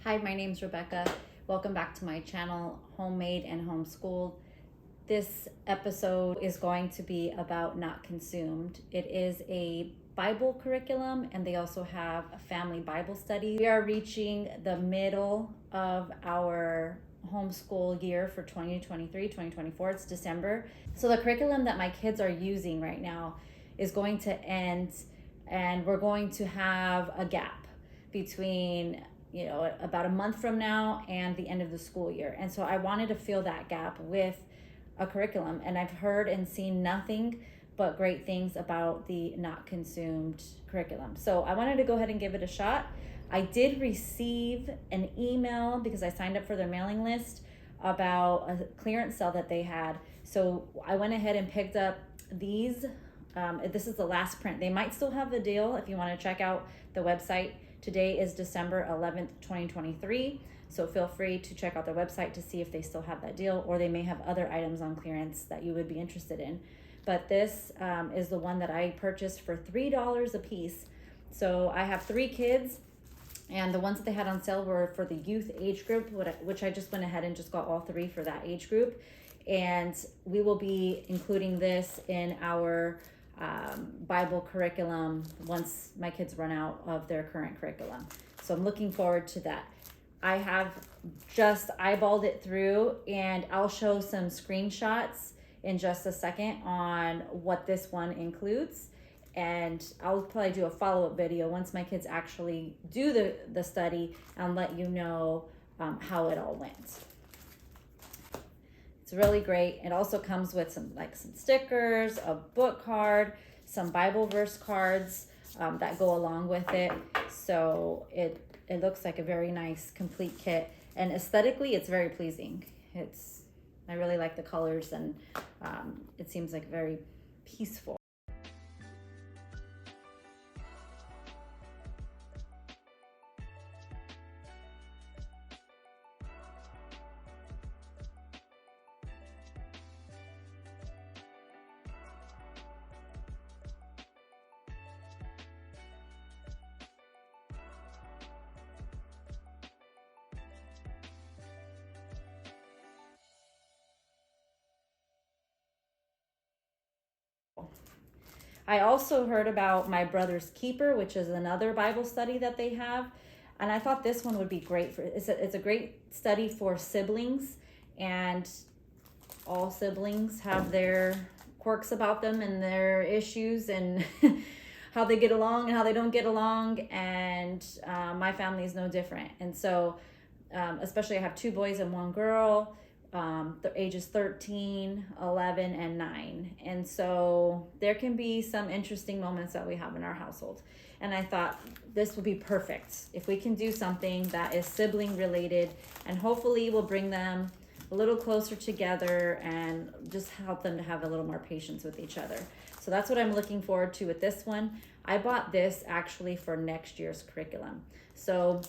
Hi, my name's Rebecca. Welcome back to my channel, Homemade and Homeschooled. This episode is going to be about Not Consumed. It is a Bible curriculum, and they also have a family Bible study. We are reaching the middle of our homeschool year for 2023-2024. It's December. So the curriculum that my kids are using right now is going to end, and we're going to have a gap between about a month from now and the end of the school year. And so I wanted to fill that gap with a curriculum, and I've heard and seen nothing but great things about the Not Consumed curriculum. So I wanted to go ahead and give it a shot. I did receive an email because I signed up for their mailing list about a clearance sale that they had. So I went ahead and picked up these. This is the last print. They might still have the deal if you want to check out the website. Today is December 11th, 2023. So feel free to check out their website to see if they still have that deal, or they may have other items on clearance that you would be interested in. But this is the one that I purchased for $3 a piece. So I have 3 kids, and the ones that they had on sale were for the youth age group, which I just went ahead and just got all 3 for that age group. And we will be including this in our Bible curriculum once my kids run out of their current curriculum. So I'm looking forward to that. I have just eyeballed it through, and I'll show some screenshots in just a second on what this one includes. And I'll probably do a follow-up video once my kids actually do the study and let you know how it all went. It's really great. It also comes with some stickers, a book card, some Bible verse cards that go along with it. So it looks like a very nice complete kit, and aesthetically it's very pleasing. I really like the colors, and it seems like very peaceful. I also heard about My Brother's Keeper, which is another Bible study that they have. And I thought this one would be great it's a great study for siblings, and all siblings have their quirks about them and their issues and how they get along and how they don't get along. And my family is no different. And so, especially I have 2 boys and 1 girl. The ages 13, 11, and 9. And so there can be some interesting moments that we have in our household. And I thought this would be perfect if we can do something that is sibling related, and hopefully will bring them a little closer together and just help them to have a little more patience with each other. So that's what I'm looking forward to with this one. I bought this actually for next year's curriculum. So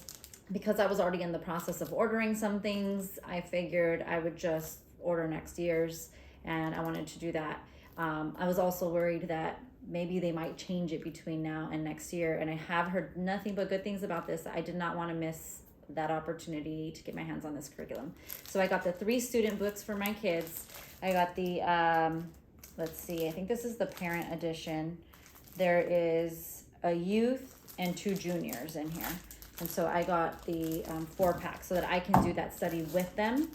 because I was already in the process of ordering some things, I figured I would just order next year's, and I wanted to do that. I was also worried that maybe they might change it between now and next year, and I have heard nothing but good things about this. I did not want to miss that opportunity to get my hands on this curriculum. So I got the 3 student books for my kids. I got the, let's see, I think this is the parent edition. There is a youth and 2 juniors in here. And so I got the 4-pack so that I can do that study with them.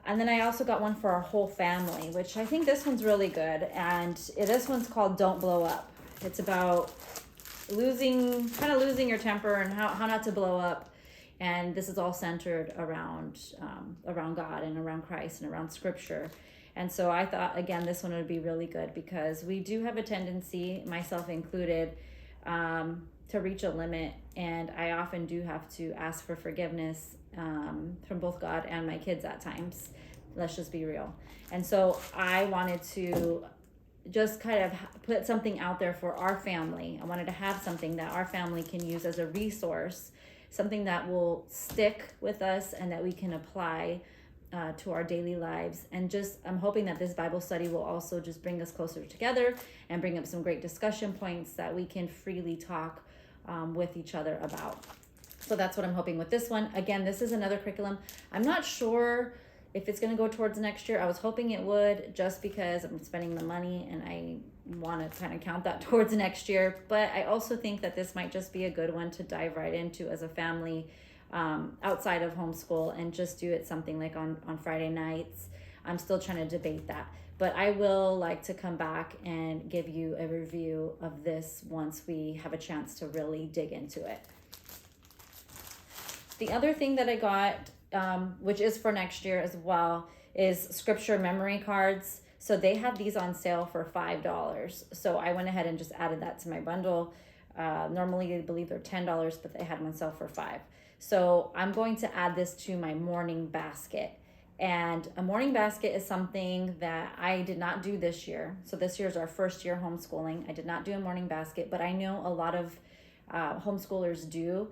And then I also got one for our whole family, which I think this one's really good. And this one's called Don't Blow Up. It's about losing your temper and how not to blow up. And this is all centered around God and around Christ and around Scripture. And so I thought, again, this one would be really good because we do have a tendency, myself included, to reach a limit, and I often do have to ask for forgiveness from both God and my kids at times. Let's just be real. And so I wanted to just kind of put something out there for our family. I wanted to have something that our family can use as a resource, something that will stick with us and that we can apply to our daily lives. And just, I'm hoping that this Bible study will also just bring us closer together and bring up some great discussion points that we can freely talk with each other about. So that's what I'm hoping with this one. Again, this is another curriculum. I'm not sure if it's going to go towards next year. I was hoping it would, just because I'm spending the money and I want to kind of count that towards next year. But I also think that this might just be a good one to dive right into as a family, outside of homeschool, and just do it something like on Friday nights. I'm still trying to debate that. But I will like to come back and give you a review of this once we have a chance to really dig into it. The other thing that I got, which is for next year as well, is scripture memory cards. So they have these on sale for $5. So I went ahead and just added that to my bundle. Normally I believe they're $10, but they had them on sale for $5. So I'm going to add this to my morning basket. And a morning basket is something that I did not do this year. So this year is our first year homeschooling. I did not do a morning basket, but I know a lot of homeschoolers do.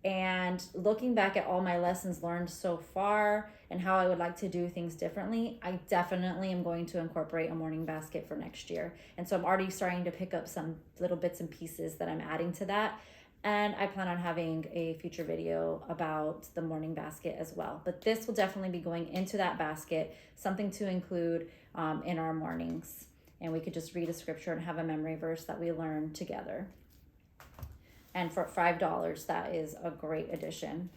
And looking back at all my lessons learned so far and how I would like to do things differently, I definitely am going to incorporate a morning basket for next year. And so I'm already starting to pick up some little bits and pieces that I'm adding to that. And I plan on having a future video about the morning basket as well. But this will definitely be going into that basket, something to include in our mornings. And we could just read a scripture and have a memory verse that we learn together. And for $5, that is a great addition.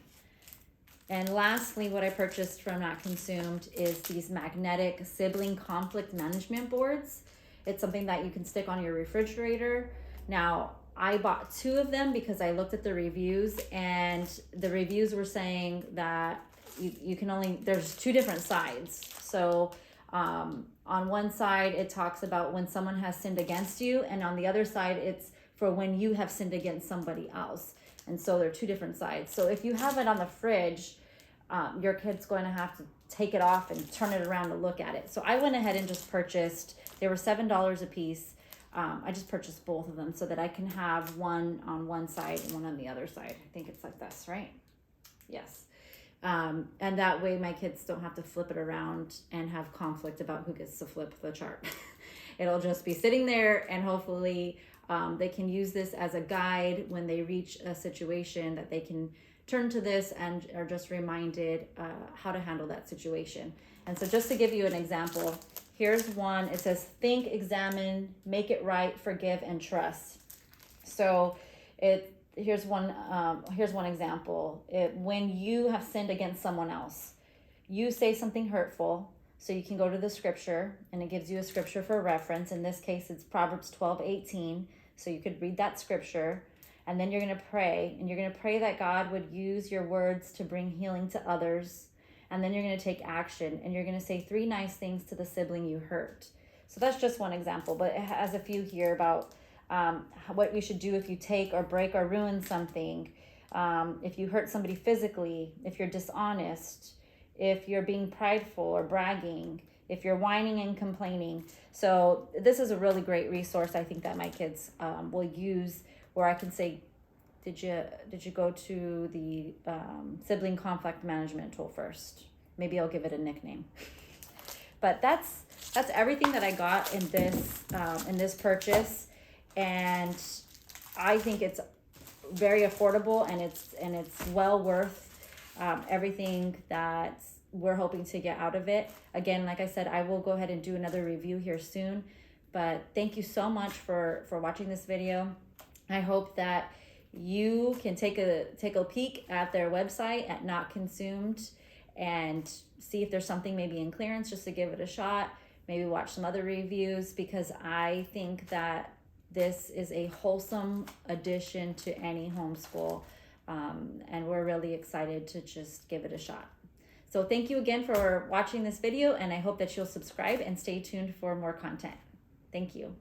And lastly, what I purchased from Not Consumed is these magnetic sibling conflict management boards. It's something that you can stick on your refrigerator. Now, I bought 2 of them because I looked at the reviews, and the reviews were saying that you can only, there's 2 different sides. So on one side, it talks about when someone has sinned against you, and on the other side, it's for when you have sinned against somebody else. And so they're 2 different sides. So if you have it on the fridge, your kid's going to have to take it off and turn it around to look at it. So I went ahead and just purchased, they were $7 a piece. I just purchased both of them so that I can have one on one side and one on the other side. I think it's like this, right? Yes. And that way my kids don't have to flip it around and have conflict about who gets to flip the chart. It'll just be sitting there, and hopefully they can use this as a guide when they reach a situation, that they can turn to this and are just reminded how to handle that situation. And so just to give you an example, here's one. It says, think, examine, make it right, forgive, and trust. So here's one example. When you have sinned against someone else, you say something hurtful, so you can go to the scripture, and it gives you a scripture for reference. In this case, it's Proverbs 12:18. So you could read that scripture, and then you're going to pray, and you're going to pray that God would use your words to bring healing to others. And then you're going to take action, and you're going to say 3 nice things to the sibling you hurt. So that's just one example, but it has a few here about what you should do if you take or break or ruin something, if you hurt somebody physically, if you're dishonest, if you're being prideful or bragging, if you're whining and complaining. So this is a really great resource, I think, that my kids will use, where I can say, did you go to the sibling conflict management tool first? Maybe I'll give it a nickname. But that's everything that I got in this purchase, and I think it's very affordable, and it's well worth everything that we're hoping to get out of it. Again, like I said, I will go ahead and do another review here soon. But thank you so much for watching this video. I hope that you can take a peek at their website at Not Consumed and see if there's something maybe in clearance, just to give it a shot. Maybe watch some other reviews, because I think that this is a wholesome addition to any homeschool, and we're really excited to just give it a shot. So thank you again for watching this video, and I hope that you'll subscribe and stay tuned for more content. Thank you.